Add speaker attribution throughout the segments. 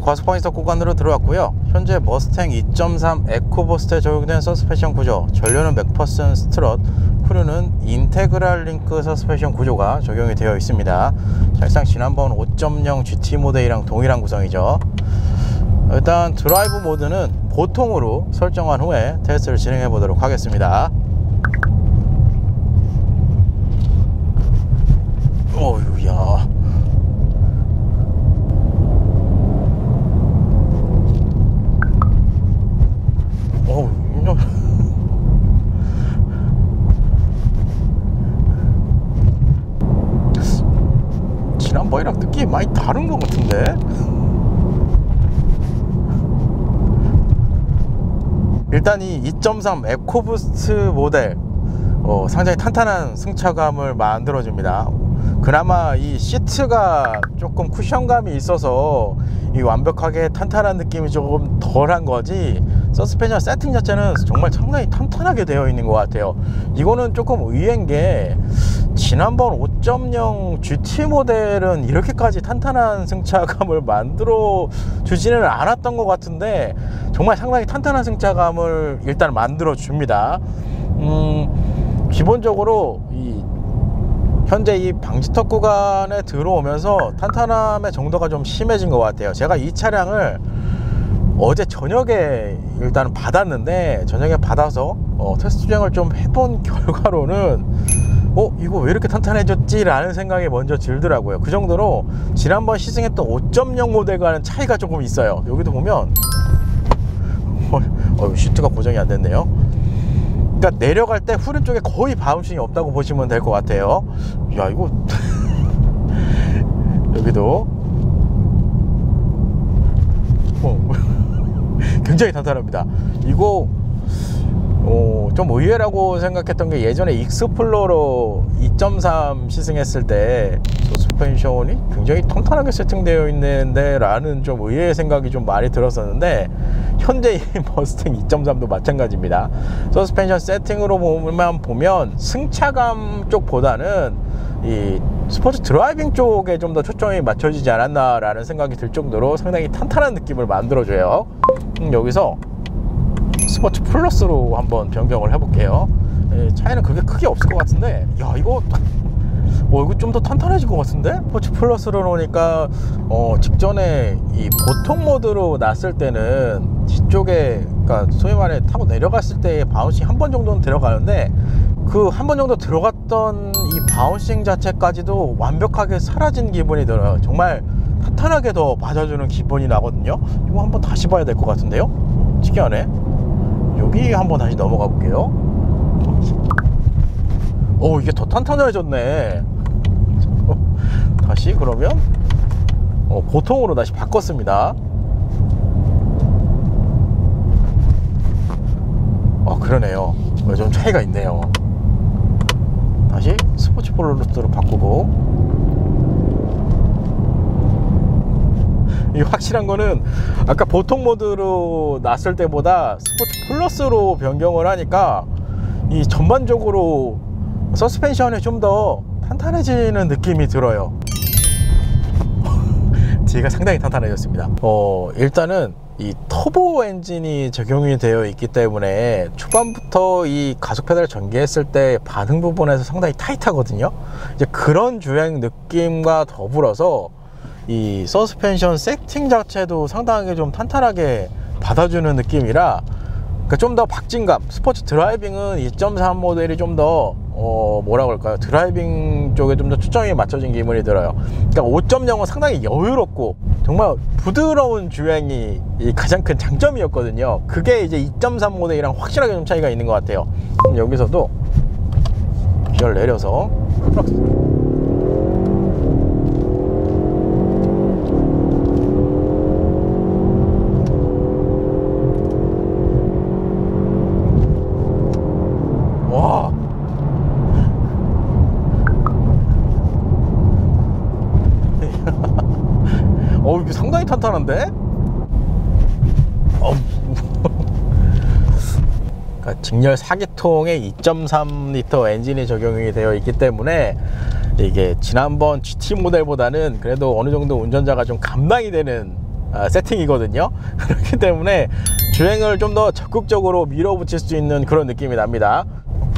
Speaker 1: 과속 방지턱 구간으로 들어왔고요. 현재 머스탱 2.3 에코버스트에 적용된 서스펜션 구조, 전류는 맥퍼슨 스트럿, 후륜은 인테그랄 링크 서스펜션 구조가 적용이 되어 있습니다. 사실상 지난번 5.0 GT 모델이랑 동일한 구성이죠. 일단 드라이브 모드는 보통으로 설정한 후에 테스트를 진행해 보도록 하겠습니다. 어휴야, 지난번이랑 느낌이 많이 다른 것 같은데. 일단 이 2.3 에코부스트 모델 상당히 탄탄한 승차감을 만들어줍니다. 그나마 이 시트가 조금 쿠션감이 있어서 이 완벽하게 탄탄한 느낌이 조금 덜한 거지, 서스펜션 세팅 자체는 정말 상당히 탄탄하게 되어 있는 것 같아요. 이거는 조금 의외인 게 지난번 5.0 GT 모델은 이렇게까지 탄탄한 승차감을 만들어 주지는 않았던 것 같은데, 정말 상당히 탄탄한 승차감을 일단 만들어 줍니다. 기본적으로 현재 이 방지턱 구간에 들어오면서 탄탄함의 정도가 좀 심해진 것 같아요. 제가 이 차량을 어제 저녁에 일단 받았는데, 저녁에 받아서 테스트 주행을 좀 해본 결과로는 이거 왜 이렇게 탄탄해졌지? 라는 생각이 먼저 들더라고요. 그 정도로 지난번 시승했던 5.0 모델과는 차이가 조금 있어요. 여기도 보면 시트가 고정이 안 됐네요. 그러니까 내려갈 때 후륜 쪽에 거의 바운싱이 없다고 보시면 될 것 같아요. 야, 이거 여기도 굉장히 탄탄합니다. 이거 좀 의외라고 생각했던 게, 예전에 익스플로러 2.3 시승했을 때 서스펜션이 굉장히 탄탄하게 세팅되어 있는데 라는 좀 의외의 생각이 좀 많이 들었었는데, 현재 이 머스탱 2.3도 마찬가지입니다. 서스펜션 세팅으로 보면 승차감 쪽보다는 이 스포츠 드라이빙 쪽에 좀 더 초점이 맞춰지지 않았나 라는 생각이 들 정도로 상당히 탄탄한 느낌을 만들어줘요. 여기서 스포츠 플러스로 한번 변경을 해볼게요. 차이는 그렇게 크게 없을 것 같은데, 야, 이거 좀 더 탄탄해질 것 같은데? 스포츠 플러스로 놓으니까 직전에 이 보통 모드로 놨을 때는 뒤쪽에, 그러니까 소위 말해 타고 내려갔을 때 바운싱 한 번 정도는 들어가는데, 그 한 번 정도 들어갔던 이 바운싱 자체까지도 완벽하게 사라진 기분이 들어요. 정말 탄탄하게 더 맞아주는 기분이 나거든요. 이거 한번 다시 봐야 될 것 같은데요? 특이하네. 여기 한번 다시 넘어가 볼게요. 이게 더 탄탄해졌네. 다시 그러면 보통으로 다시 바꿨습니다. 그러네요. 좀 차이가 있네요. 다시 스포츠 플러스로 바꾸고. 이 확실한 거는 아까 보통 모드로 놨을 때보다 스포츠 플러스로 변경을 하니까 이 전반적으로 서스펜션이 좀 더 탄탄해지는 느낌이 들어요. 뒤가 상당히 탄탄해졌습니다. 일단은 이 터보 엔진이 적용이 되어 있기 때문에 초반부터 이 가속 페달을 전개했을 때 반응 부분에서 상당히 타이트하거든요. 이제 그런 주행 느낌과 더불어서 이 서스펜션 세팅 자체도 상당하게 좀 탄탄하게 받아주는 느낌이라, 그러니까 좀 더 박진감, 스포츠 드라이빙은 2.3 모델이 좀 더 뭐라고 할까요, 드라이빙 쪽에 좀 더 초점이 맞춰진 기분이 들어요. 그러니까 5.0은 상당히 여유롭고 정말 부드러운 주행이 가장 큰 장점이었거든요. 그게 이제 2.3 모델이랑 확실하게 좀 차이가 있는 것 같아요. 그럼 여기서도 기어를 내려서 이게 상당히 탄탄한데? 그러니까 직렬 4기통에 2.3L 엔진이 적용이 되어 있기 때문에 이게 지난번 GT 모델보다는 그래도 어느 정도 운전자가 좀 감당이 되는 세팅이거든요. 그렇기 때문에 주행을 좀 더 적극적으로 밀어붙일 수 있는 그런 느낌이 납니다.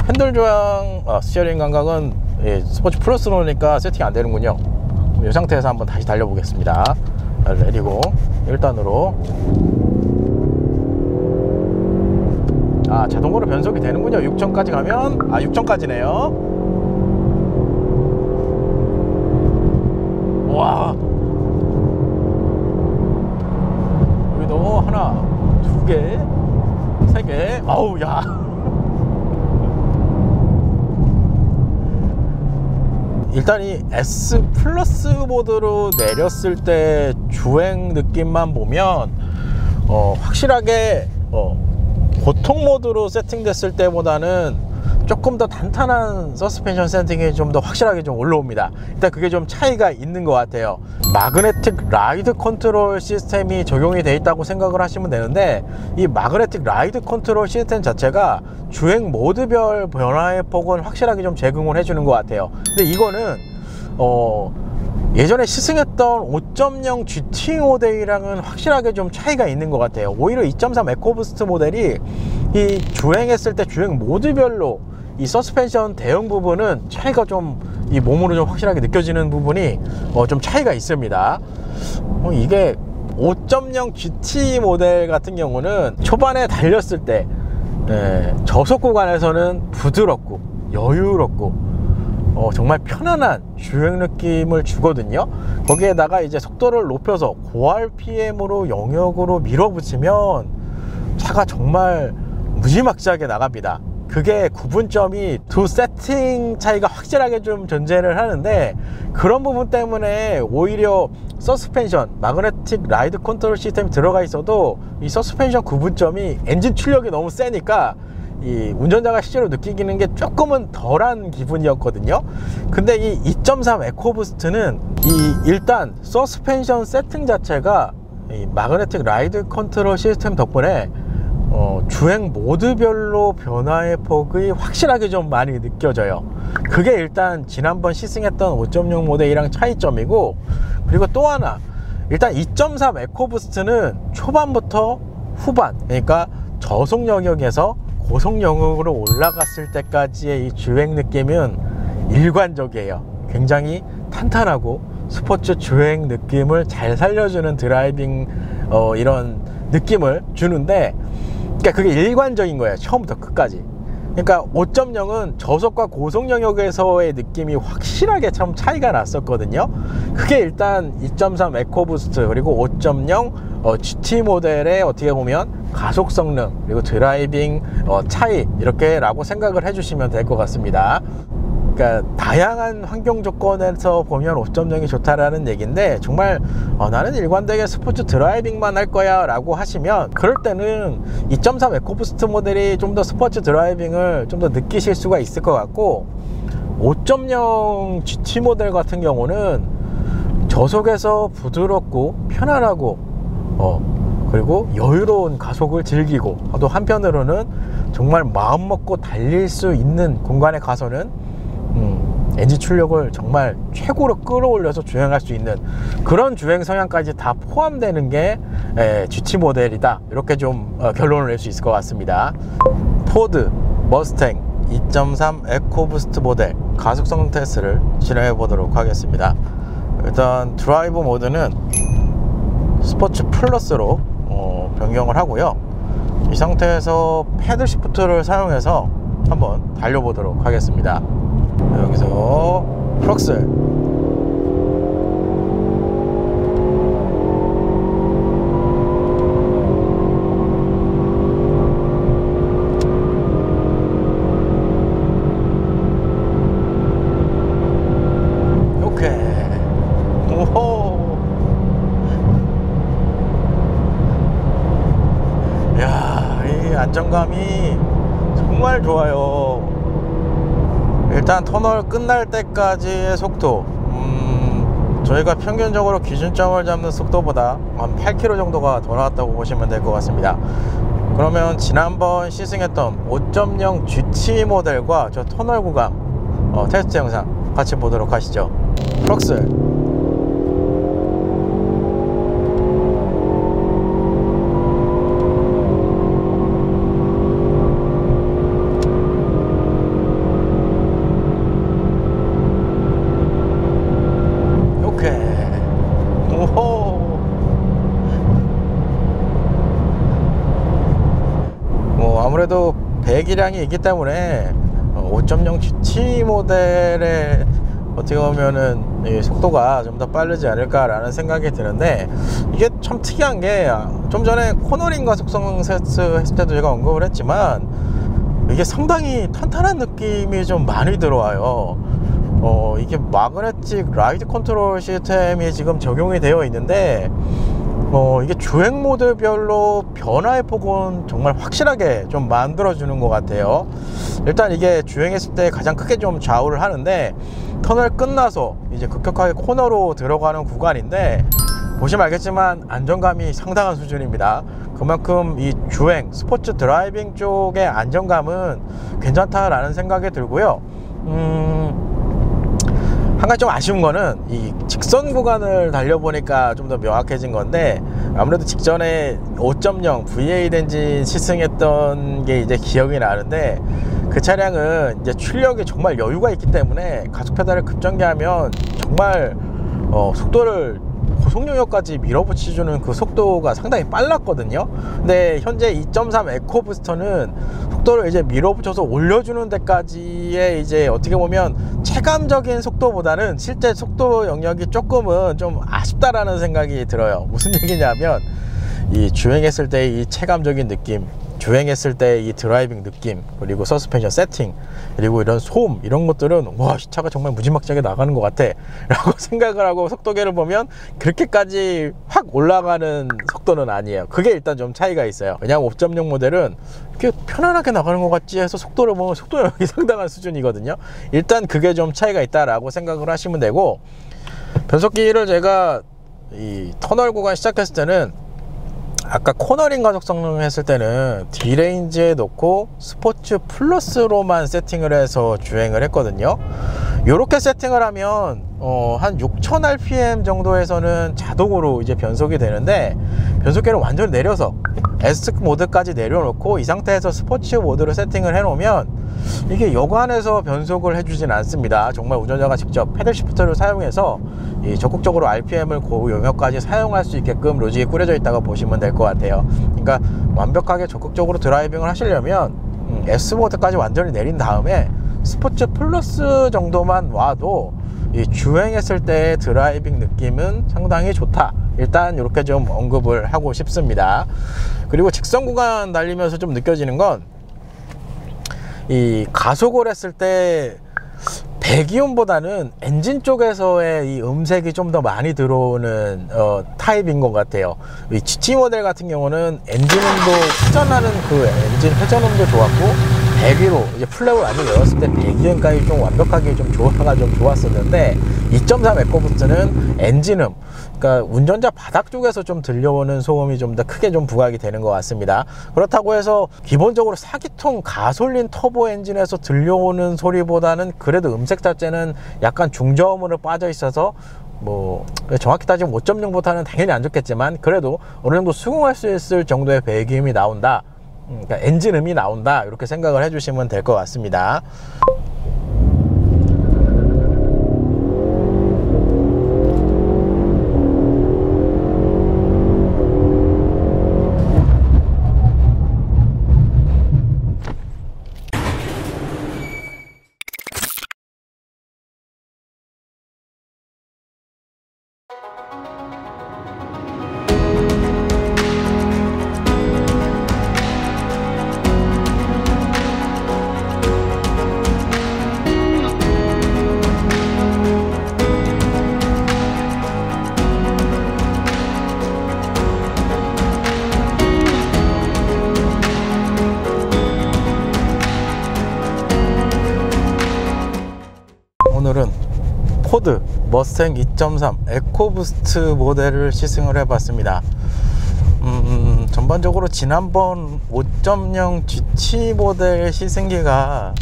Speaker 1: 핸들 조향, 스티어링 감각은 스포츠 플러스로니까 세팅이 안 되는군요. 이 상태에서 한번 다시 달려보겠습니다. 내리고 1단으로 자동으로 변속이 되는군요. 6천까지 가면 6천까지네요. 와, 여기도 하나, 두 개, 세 개. 아우, 야. 일단 이 S 플러스 모드로 내렸을 때 주행 느낌만 보면 확실하게 보통 모드로 세팅됐을 때보다는 조금 더 탄탄한 서스펜션 세팅이 좀 더 확실하게 좀 올라옵니다. 일단 그게 좀 차이가 있는 것 같아요. 마그네틱 라이드 컨트롤 시스템이 적용이 되어 있다고 생각을 하시면 되는데, 이 마그네틱 라이드 컨트롤 시스템 자체가 주행 모드별 변화의 폭은 확실하게 좀 제공을 해주는 것 같아요. 근데 이거는 예전에 시승했던 5.0 GT 모델이랑은 확실하게 좀 차이가 있는 것 같아요. 오히려 2.3 에코부스트 모델이 이 주행했을 때 주행 모드별로 이 서스펜션 대응 부분은 차이가 좀 이 몸으로 좀 확실하게 느껴지는 부분이 좀 차이가 있습니다. 이게 5.0 GT 모델 같은 경우는 초반에 달렸을 때 저속 구간에서는 부드럽고 여유롭고 정말 편안한 주행 느낌을 주거든요. 거기에다가 이제 속도를 높여서 고RPM으로 영역으로 밀어붙이면 차가 정말 무지막지하게 나갑니다. 그게 구분점이 두 세팅 차이가 확실하게 좀 존재를 하는데, 그런 부분 때문에 오히려 서스펜션, 마그네틱 라이드 컨트롤 시스템이 들어가 있어도 이 서스펜션 구분점이 엔진 출력이 너무 세니까 이 운전자가 실제로 느끼기는 게 조금은 덜한 기분이었거든요. 근데 이 2.3 에코부스트는 일단 서스펜션 세팅 자체가 이 마그네틱 라이드 컨트롤 시스템 덕분에 주행 모드별로 변화의 폭이 확실하게 좀 많이 느껴져요. 그게 일단 지난번 시승했던 5.0 모델이랑 차이점이고, 그리고 또 하나, 일단 2.3 에코부스트는 초반부터 후반, 그러니까 저속 영역에서 고속 영역으로 올라갔을 때까지의 이 주행 느낌은 일관적이에요. 굉장히 탄탄하고 스포츠 주행 느낌을 잘 살려주는 드라이빙 이런 느낌을 주는데, 그러니까 그게 일관적인 거예요. 처음부터 끝까지. 그러니까 5.0은 저속과 고속 영역에서의 느낌이 확실하게 참 차이가 났었거든요. 그게 일단 2.3 에코부스트 그리고 5.0 GT 모델의 어떻게 보면 가속 성능 그리고 드라이빙 차이, 이렇게 라고 생각을 해주시면 될 것 같습니다. 그러니까 다양한 환경 조건에서 보면 5.0이 좋다라는 얘기인데, 정말 나는 일관되게 스포츠 드라이빙만 할 거야 라고 하시면, 그럴 때는 2.3 에코부스트 모델이 좀 더 스포츠 드라이빙을 좀 더 느끼실 수가 있을 것 같고, 5.0 GT 모델 같은 경우는 저속에서 부드럽고 편안하고 그리고 여유로운 가속을 즐기고, 또 한편으로는 정말 마음먹고 달릴 수 있는 공간에 가서는 엔진 출력을 정말 최고로 끌어올려서 주행할 수 있는 그런 주행 성향까지 다 포함되는 게 GT 모델이다, 이렇게 좀 결론을 낼 수 있을 것 같습니다. 포드 머스탱 2.3 에코부스트 모델 가속성 테스트를 진행해 보도록 하겠습니다. 일단 드라이브 모드는 스포츠 플러스로 변경을 하고요. 이 상태에서 패들 시프트를 사용해서 한번 달려보도록 하겠습니다. 여기서 플럭스, 오케이. 오호. 야, 이 안정감이 정말 좋아요. 일단 터널 끝날 때까지의 속도, 저희가 평균적으로 기준점을 잡는 속도보다 한 8km 정도가 더 나왔다고 보시면 될 것 같습니다. 그러면 지난번 시승했던 5.0 GT 모델과 저 터널 구간 테스트 영상 같이 보도록 하시죠. 플럭스, 배기량이 있기 때문에 5.0 GT 모델의 어떻게 보면은 이 속도가 좀 더 빠르지 않을까라는 생각이 드는데, 이게 참 특이한 게 좀 전에 코너링 가속성 테스트 했을 때도 제가 언급을 했지만 이게 상당히 탄탄한 느낌이 좀 많이 들어와요. 이게 마그네틱 라이드 컨트롤 시스템이 지금 적용이 되어 있는데 이게 주행 모드별로 변화의 폭은 정말 확실하게 좀 만들어주는 것 같아요. 일단 이게 주행했을 때 가장 크게 좀 좌우를 하는데, 터널 끝나서 이제 급격하게 코너로 들어가는 구간인데 보시면 알겠지만 안정감이 상당한 수준입니다. 그만큼 이 주행, 스포츠 드라이빙 쪽의 안정감은 괜찮다라는 생각이 들고요. 한 가지 좀 아쉬운 거는 이 직선 구간을 달려보니까 좀 더 명확해진 건데, 아무래도 직전에 5.0 V8 엔진 시승했던 게 이제 기억이 나는데, 그 차량은 이제 출력이 정말 여유가 있기 때문에 가속 페달을 급전개하면 정말 속도를 고속 영역까지 밀어붙여주는 그 속도가 상당히 빨랐거든요. 근데 현재 2.3 에코부스터는 속도를 이제 밀어붙여서 올려주는 데까지의 이제 어떻게 보면 체감적인 속도보다는 실제 속도 영역이 조금은 좀 아쉽다라는 생각이 들어요. 무슨 얘기냐면 이 주행했을 때 이 체감적인 느낌, 주행했을 때 이 드라이빙 느낌, 그리고 서스펜션 세팅, 그리고 이런 소음, 이런 것들은 와, 이 차가 정말 무지막지하게 나가는 것 같아 라고 생각을 하고 속도계를 보면 그렇게까지 확 올라가는 속도는 아니에요. 그게 일단 좀 차이가 있어요. 왜냐하면 5.0 모델은 이렇게 편안하게 나가는 것 같지 해서 속도를 보면 속도력이 상당한 수준이거든요. 일단 그게 좀 차이가 있다라고 생각을 하시면 되고, 변속기를 제가 이 터널 구간 시작했을 때는 아까 코너링 가속 성능 했을 때는 D레인지에 놓고 스포츠 플러스로만 세팅을 해서 주행을 했거든요. 이렇게 세팅을 하면 한 6000rpm 정도에서는 자동으로 이제 변속이 되는데, 변속기를 완전히 내려서 S 모드까지 내려놓고 이 상태에서 스포츠 모드로 세팅을 해 놓으면 이게 여간에서 변속을 해주진 않습니다. 정말 운전자가 직접 패들 시프트를 사용해서 이 적극적으로 RPM을 고유 영역까지 사용할 수 있게끔 로직이 꾸려져 있다고 보시면 될 것 같아요. 그러니까 완벽하게 적극적으로 드라이빙을 하시려면 S 모드까지 완전히 내린 다음에 스포츠 플러스 정도만 와도 이 주행했을 때의 드라이빙 느낌은 상당히 좋다. 일단 이렇게 좀 언급을 하고 싶습니다. 그리고 직선 구간 달리면서 좀 느껴지는 건, 이 가속을 했을 때 배기음보다는 엔진 쪽에서의 이 음색이 좀 더 많이 들어오는 타입인 것 같아요. 이 GT 모델 같은 경우는 엔진음도 회전하는 그 엔진 회전음도 좋았고, 배기로 이제 플랩을 완전히 열었을 때 배기음까지 좀 완벽하게 좀 조화가 좀 좋았었는데, 2.3 에코부스트는 엔진음, 그러니까 운전자 바닥 쪽에서 좀 들려오는 소음이 좀 더 크게 좀 부각이 되는 것 같습니다. 그렇다고 해서 기본적으로 4기통 가솔린 터보 엔진에서 들려오는 소리보다는 그래도 음색 자체는 약간 중저음으로 빠져 있어서, 뭐 정확히 따지면 5.0보다는 당연히 안 좋겠지만 그래도 어느 정도 수긍할 수 있을 정도의 배기음이 나온다, 그러니까 엔진음이 나온다, 이렇게 생각을 해주시면 될 것 같습니다. 오늘은 포드 머스탱 2.3 에코부스트 모델을 시승을 해봤습니다. 전반적으로 지난번 5.0 GT 모델 시승기가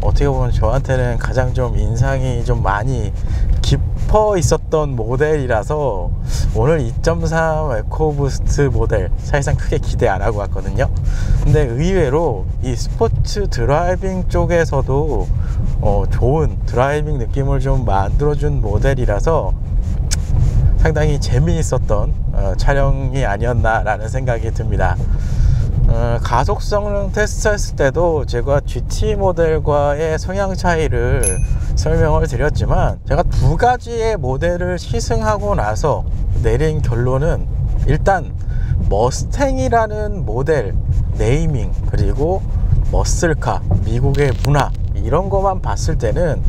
Speaker 1: 어떻게 보면 저한테는 가장 좀 인상이 좀 많이 깊어 있었던 모델이라서 오늘 2.3 에코부스트 모델 사실상 크게 기대 안 하고 왔거든요. 근데 의외로 이 스포츠 드라이빙 쪽에서도 좋은 드라이빙 느낌을 좀 만들어준 모델이라서 상당히 재미있었던 촬영이 아니었나 라는 생각이 듭니다. 가속 성능 테스트 했을 때도 제가 GT 모델과의 성향 차이를 설명을 드렸지만, 제가 두 가지의 모델을 시승하고 나서 내린 결론은 일단 머스탱이라는 모델 네이밍, 그리고 머슬카, 미국의 문화, 이런 것만 봤을 때는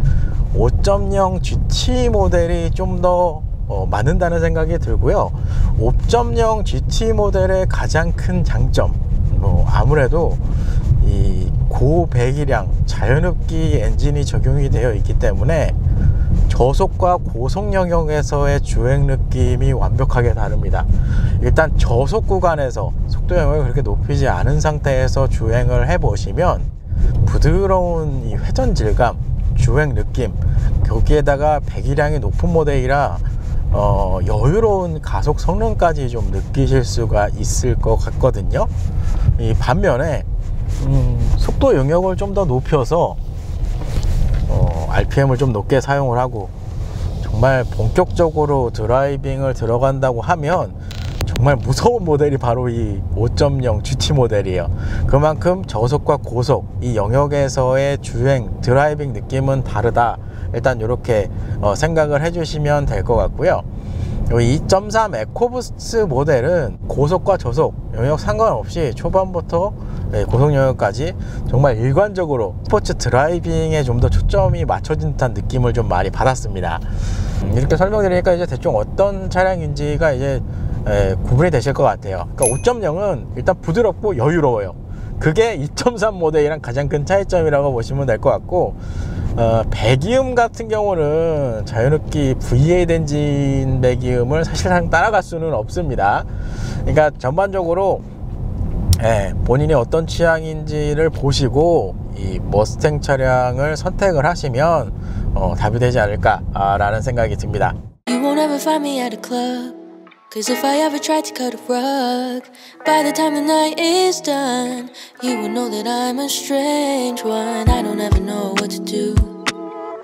Speaker 1: 5.0 GT 모델이 좀 더 맞는다는 생각이 들고요. 5.0 GT 모델의 가장 큰 장점, 아무래도 이 고배기량 자연흡기 엔진이 적용이 되어 있기 때문에 저속과 고속 영역에서의 주행 느낌이 완벽하게 다릅니다. 일단 저속 구간에서 속도 영역을 그렇게 높이지 않은 상태에서 주행을 해 보시면 부드러운 이 회전 질감, 주행 느낌, 거기에다가 배기량이 높은 모델이라 여유로운 가속 성능까지 좀 느끼실 수가 있을 것 같거든요. 이 반면에 속도 영역을 좀 더 높여서 RPM을 좀 높게 사용을 하고 정말 본격적으로 드라이빙을 들어간다고 하면 정말 무서운 모델이 바로 이 5.0 GT 모델이에요. 그만큼 저속과 고속 이 영역에서의 주행, 드라이빙 느낌은 다르다. 일단 이렇게 생각을 해주시면 될 것 같고요. 2.3 에코부스트 모델은 고속과 저속 영역 상관없이 초반부터 고속 영역까지 정말 일관적으로 스포츠 드라이빙에 좀 더 초점이 맞춰진 듯한 느낌을 좀 많이 받았습니다. 이렇게 설명드리니까 이제 대충 어떤 차량인지가 이제 구분이 되실 것 같아요. 그러니까 5.0은 일단 부드럽고 여유로워요. 그게 2.3 모델이랑 가장 큰 차이점이라고 보시면 될 것 같고, 배기음 같은 경우는 자연흡기 V8 엔진 배기음을 사실상 따라갈 수는 없습니다. 그러니까 전반적으로 본인이 어떤 취향인지를 보시고 이 머스탱 차량을 선택을 하시면 답이 되지 않을까라는 생각이 듭니다.
Speaker 2: You won't ever find me at a club, cause if I ever tried to cut a rug, by the time the night is done, you will know that I'm a strange one. I don't ever know what to do,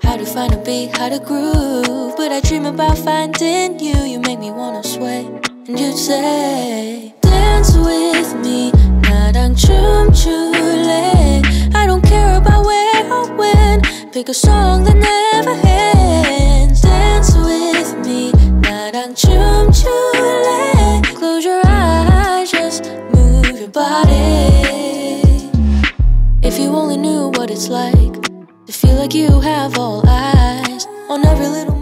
Speaker 2: how to find a beat, how to groove, but I dream about finding you. You make me wanna sway, and you'd say dance with me, 나랑 춤출래. I don't care about where or when, pick a song that never ends. Dance with me, 나랑 춤출래. Close your eyes, just move your body. If you only knew what it's like to feel like you have all eyes on every little